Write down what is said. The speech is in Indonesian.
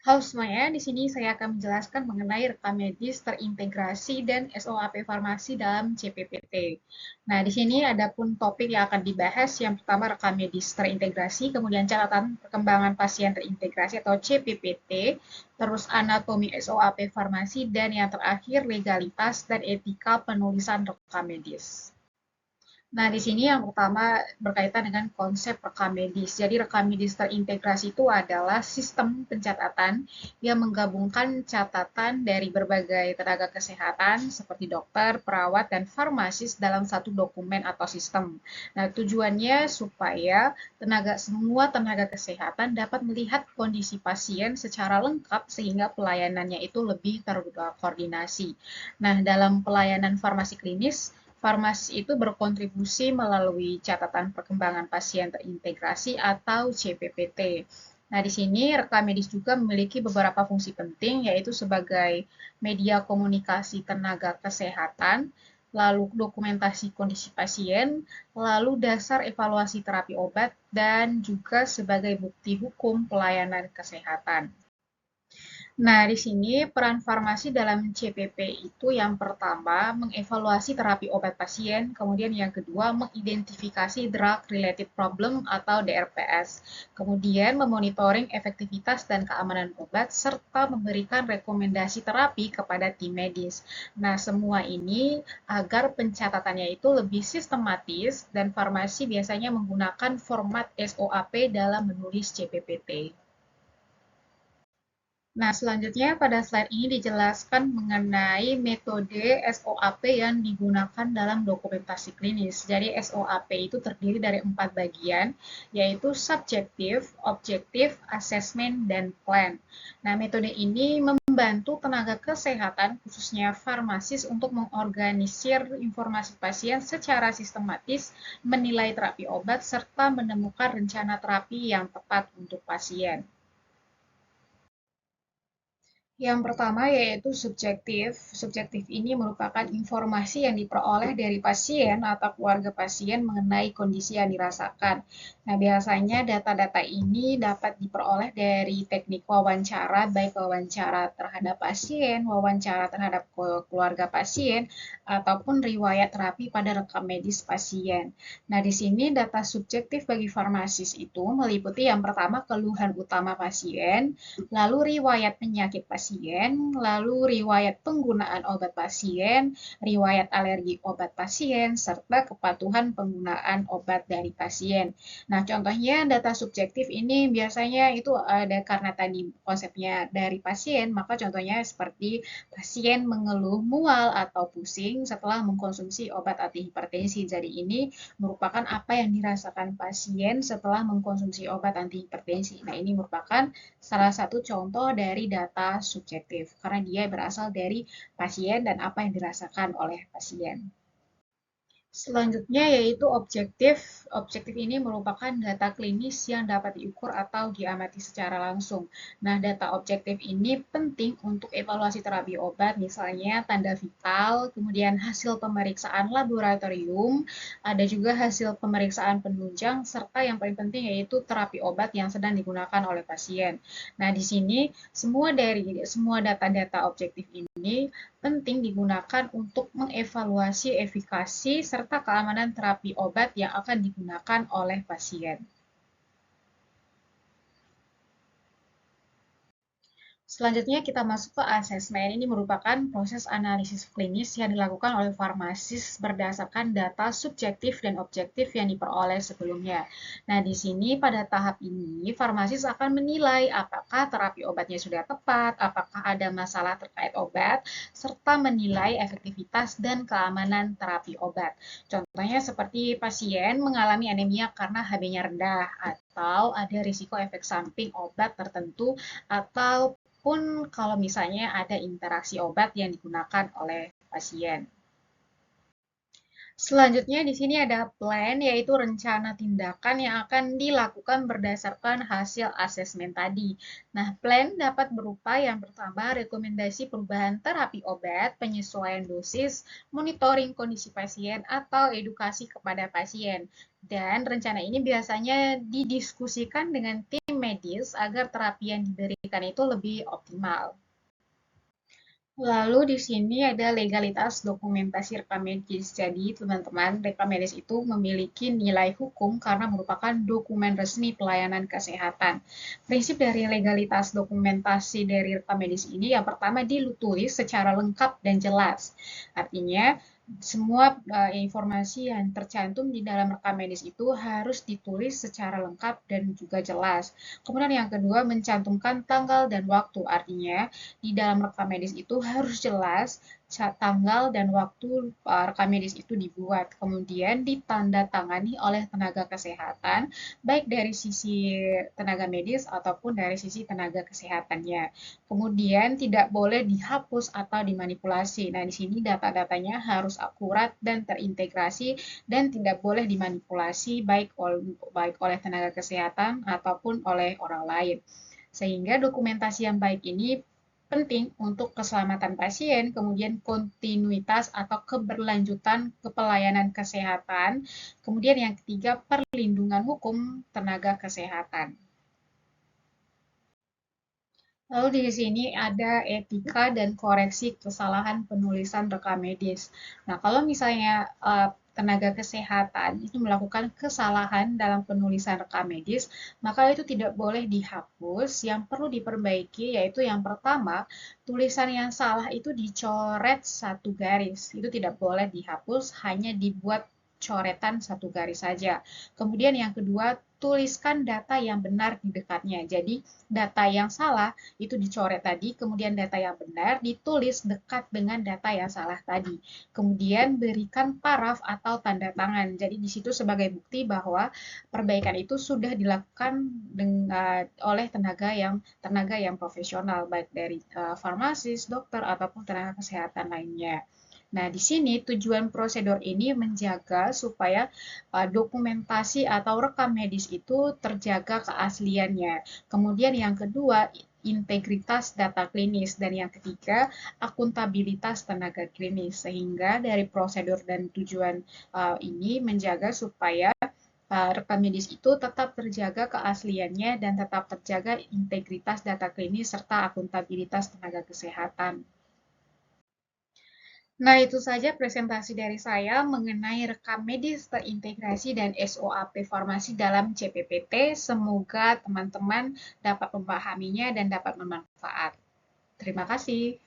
Halo semuanya, di sini saya akan menjelaskan mengenai rekam medis terintegrasi dan SOAP farmasi dalam CPPT. Nah, di sini ada pun topik yang akan dibahas. Yang pertama rekam medis terintegrasi, kemudian catatan perkembangan pasien terintegrasi atau CPPT, terus anatomi SOAP farmasi, dan yang terakhir legalitas dan etika penulisan rekam medis. Nah, di sini yang pertama berkaitan dengan konsep rekam medis. Jadi, rekam medis terintegrasi itu adalah sistem pencatatan yang menggabungkan catatan dari berbagai tenaga kesehatan seperti dokter, perawat, dan farmasis dalam satu dokumen atau sistem. Nah, tujuannya supaya semua tenaga kesehatan dapat melihat kondisi pasien secara lengkap sehingga pelayanannya itu lebih terkoordinasi. Nah, dalam pelayanan farmasi klinis, farmasi itu berkontribusi melalui catatan perkembangan pasien terintegrasi atau CPPT. Nah, di sini rekam medis juga memiliki beberapa fungsi penting, yaitu sebagai media komunikasi tenaga kesehatan, lalu dokumentasi kondisi pasien, lalu dasar evaluasi terapi obat, dan juga sebagai bukti hukum pelayanan kesehatan. Nah, di sini peran farmasi dalam CPP itu yang pertama mengevaluasi terapi obat pasien, kemudian yang kedua mengidentifikasi drug related problem atau DRPS, kemudian memonitoring efektivitas dan keamanan obat serta memberikan rekomendasi terapi kepada tim medis. Nah, semua ini agar pencatatannya itu lebih sistematis dan farmasi biasanya menggunakan format SOAP dalam menulis CPPT. Nah, selanjutnya pada slide ini dijelaskan mengenai metode SOAP yang digunakan dalam dokumentasi klinis. Jadi SOAP itu terdiri dari 4 bagian, yaitu subjektif, objektif, assessment, dan plan. Nah, metode ini membantu tenaga kesehatan, khususnya farmasis, untuk mengorganisir informasi pasien secara sistematis, menilai terapi obat, serta menemukan rencana terapi yang tepat untuk pasien. Yang pertama yaitu subjektif. Subjektif ini merupakan informasi yang diperoleh dari pasien atau keluarga pasien mengenai kondisi yang dirasakan. Nah, biasanya data-data ini dapat diperoleh dari teknik wawancara, baik wawancara terhadap pasien, wawancara terhadap keluarga pasien, ataupun riwayat terapi pada rekam medis pasien. Nah, di sini data subjektif bagi farmasis itu meliputi yang pertama keluhan utama pasien, lalu riwayat penyakit pasien, lalu riwayat penggunaan obat pasien, riwayat alergi obat pasien, serta kepatuhan penggunaan obat dari pasien. Nah, contohnya data subjektif ini biasanya itu ada karena tadi konsepnya dari pasien, maka contohnya seperti pasien mengeluh mual atau pusing setelah mengkonsumsi obat antihipertensi. Jadi ini merupakan apa yang dirasakan pasien setelah mengkonsumsi obat antihipertensi. Nah, ini merupakan salah satu contoh dari data subjektif karena dia berasal dari pasien dan apa yang dirasakan oleh pasien. Selanjutnya yaitu objektif. Objektif ini merupakan data klinis yang dapat diukur atau diamati secara langsung. Nah, data objektif ini penting untuk evaluasi terapi obat, misalnya tanda vital, kemudian hasil pemeriksaan laboratorium, ada juga hasil pemeriksaan penunjang, serta yang paling penting yaitu terapi obat yang sedang digunakan oleh pasien. Nah, di sini semua data-data objektif ini penting digunakan untuk mengevaluasi efikasi serta keamanan terapi obat yang akan digunakan oleh pasien. Selanjutnya kita masuk ke asesmen. Ini merupakan proses analisis klinis yang dilakukan oleh farmasis berdasarkan data subjektif dan objektif yang diperoleh sebelumnya. Nah, di sini pada tahap ini farmasis akan menilai apakah terapi obatnya sudah tepat, apakah ada masalah terkait obat, serta menilai efektivitas dan keamanan terapi obat. Contohnya seperti pasien mengalami anemia karena HB-nya rendah atau ada risiko efek samping obat tertentu atau pun kalau misalnya ada interaksi obat yang digunakan oleh pasien. Selanjutnya di sini ada plan, yaitu rencana tindakan yang akan dilakukan berdasarkan hasil asesmen tadi. Nah, plan dapat berupa yang pertama rekomendasi perubahan terapi obat, penyesuaian dosis, monitoring kondisi pasien, atau edukasi kepada pasien. Dan rencana ini biasanya didiskusikan dengan tim medis agar terapi yang diberikan itu lebih optimal. Lalu di sini ada legalitas dokumentasi rekam medis. Jadi, teman-teman, rekam medis itu memiliki nilai hukum karena merupakan dokumen resmi pelayanan kesehatan. Prinsip dari legalitas dokumentasi dari rekam medis ini yang pertama ditulis secara lengkap dan jelas. Artinya, semua informasi yang tercantum di dalam rekam medis itu harus ditulis secara lengkap dan juga jelas. Kemudian yang kedua mencantumkan tanggal dan waktu. Artinya, di dalam rekam medis itu harus jelas tanggal dan waktu rekam medis itu dibuat. Kemudian ditandatangani oleh tenaga kesehatan, baik dari sisi tenaga medis ataupun dari sisi tenaga kesehatannya. Kemudian tidak boleh dihapus atau dimanipulasi. Nah, di sini data-datanya harus akurat dan terintegrasi dan tidak boleh dimanipulasi baik oleh tenaga kesehatan ataupun oleh orang lain. Sehingga dokumentasi yang baik ini penting untuk keselamatan pasien, kemudian kontinuitas atau keberlanjutan kepelayanan kesehatan, kemudian yang ketiga perlindungan hukum tenaga kesehatan. Lalu di sini ada etika dan koreksi kesalahan penulisan rekam medis. Nah, kalau misalnya tenaga kesehatan itu melakukan kesalahan dalam penulisan rekam medis, maka itu tidak boleh dihapus. Yang perlu diperbaiki yaitu yang pertama, tulisan yang salah itu dicoret satu garis. Itu tidak boleh dihapus, hanya dibuat coretan satu garis saja. Kemudian yang kedua, tuliskan data yang benar di dekatnya. Jadi, data yang salah itu dicoret tadi, kemudian data yang benar ditulis dekat dengan data yang salah tadi. Kemudian berikan paraf atau tanda tangan. Jadi di situ sebagai bukti bahwa perbaikan itu sudah dilakukan oleh tenaga yang profesional, baik dari farmasis, dokter ataupun tenaga kesehatan lainnya. Nah, di sini tujuan prosedur ini menjaga supaya dokumentasi atau rekam medis itu terjaga keasliannya. Kemudian yang kedua, integritas data klinis. Dan yang ketiga, akuntabilitas tenaga klinis. Sehingga dari prosedur dan tujuan ini menjaga supaya rekam medis itu tetap terjaga keasliannya dan tetap terjaga integritas data klinis serta akuntabilitas tenaga kesehatan. Nah, itu saja presentasi dari saya mengenai rekam medis terintegrasi dan SOAP farmasi dalam CPPT. Semoga teman-teman dapat memahaminya dan dapat bermanfaat. Terima kasih.